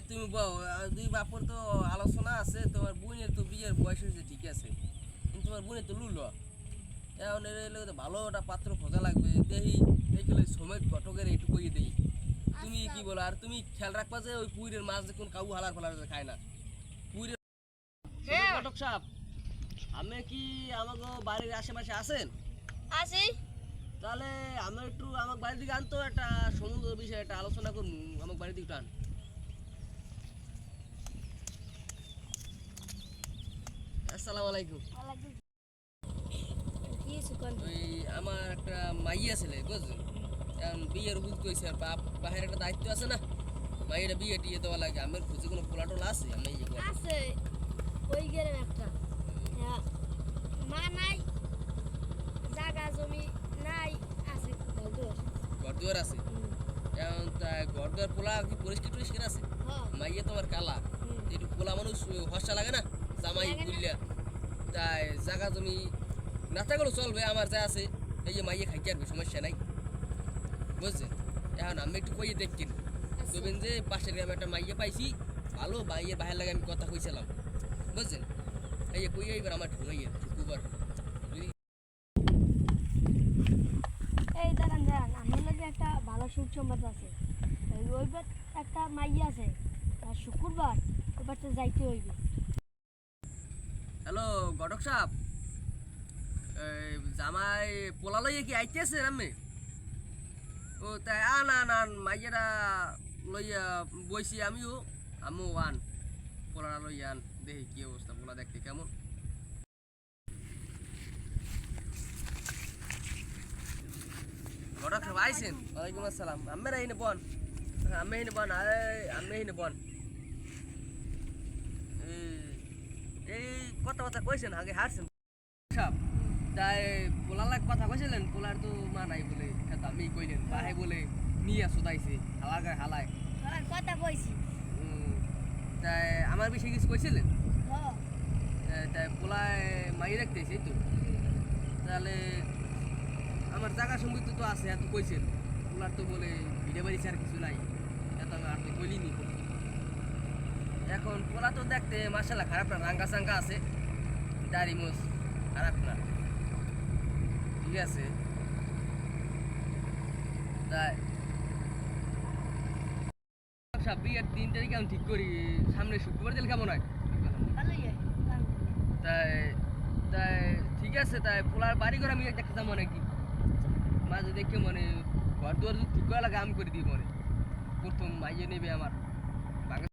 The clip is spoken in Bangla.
তুমি দুই বাপর তো আলোচনা আছে, তোমার বোনের তো বিয়ের বয়স হয়েছে ঠিক আছে, কিন্তু তোমার বোনের তো লুলো এখন ভালো একটা পাত্র খোঁজা লাগবে। দেখি দেখলে সময় ঘটকের একটু কইয়ে দেই। তুমি কি বলো? আর তুমি খেয়াল রাখবা যে ওই পুইরের মাছ দেখুন কাউ হালার ফালার খায় না। পুইরের ঘটক সাহেব, আমি কি আমাকে বাড়ির আশেপাশে আছেন? আছি। তাহলে আমি একটু আমার বাড়ির দিকে আনতো, একটা সমুদ্র বিষয়ে একটা আলোচনা করবো, আমার বাড়ির দিকে টান। আসসালামু আলাইকুম। ওই আমার একটা মাইয়া ছেলে বুঝলেন, এখন বিয়ের বুঝ কইছে, আর বাপ বাহের একটা দায়িত্ব আছে না, মাইয়েরা বিয়ে টিয়ে দেওয়া লাগে। আমার খুঁজে কোনো পোলা টোলা আছে? আমি আছে ওই গেলেন একটা মা নাই, জায়গা জমি নাই, আছে ঘর দুয়ার আছে। এখন তাই ঘর দুয়ার পোলা কি পরিষ্কার টরিষ্কার আছে? মাইয়া তোমার কালা, একটু পোলা মানুষ হর্ষা লাগে না জামাই বুঝলিয়া, তাই জায়গা জমি না থাকলেও চলবে, আমার যা আছে এই যে মাইয়ে খাইতে আসবে, সমস্যা নাই বুঝছেন। এখন আমি একটু কইয়ে দেখছেন দেখবেন যে পাশের গ্রামে একটা মাইয়ে পাইছি ভালো, মাইয়ের বাহির লাগে আমি কথা কইছিলাম বুঝছেন। এই যে কইয়ে এবার আমার ঢুকাইয়ে ঢুকুবার এই দাঁড়ান দাঁড়ান, আমার লাগে একটা ভালো সুখ সংবাদ আছে। রবিবার একটা মাইয়া আছে, আর শুক্রবার ওইবার তো যাইতে হইবে। হ্যালো ঘটক সাহেব, জামাই পোলা লইয়ে কি আইতেছে আমি? ও তাই আন আন আন মাইয়েরা লইয়া বইছি, আমিও আন পোলা লইয়া আন, দেখি কি অবস্থা, পোলা দেখতে কেমন। ঘটক সাহেব আইছেন? ওয়ালাইকুম আসসালাম। আমেরা হিনে বন, আমি হিনে বন, আমি হিনে বন। এই কথা কথা কইছেন আগে হারছেন সাহেব, তাই পোলার কথা কইছিলেন, পোলার তো মা নাই বলে আমি কইলেন, বাহে বলে নিয়ে আসো তাইছে হালাগায় হালায় কথা কইছি। তাই আমার বেশি কিছু কইছিলেন, তাই পোলায় মাই রাখতেছি তো, তাহলে আমার জায়গা সম্পত্তি তো আছে, এত কইছেন। পোলার তো বলে ভিড়ে বাড়িছে আর কিছু নাই, এত আমি আর তো বলিনি। এখন পোলা তো দেখতে মার্শাল্লাহ খারাপ না, রাঙ্গা সাঙ্গা আছে, দাড়ি মোজ খারাপ না, ঠিক আছে। তাই বিয়ের 3 তারিখ আমি ঠিক করি, সামনে শুক্রবার দিলে কেমন হয়? তাই তাই ঠিক আছে, তাই পোলার বাড়ি ঘর আমি দেখতে যাবো নাকি মাঝে দেখে, মানে ঘর দুয়ার ঠিক করা লাগে আমি করে দিই, মানে প্রথম মাইয়ে নেবে আমার।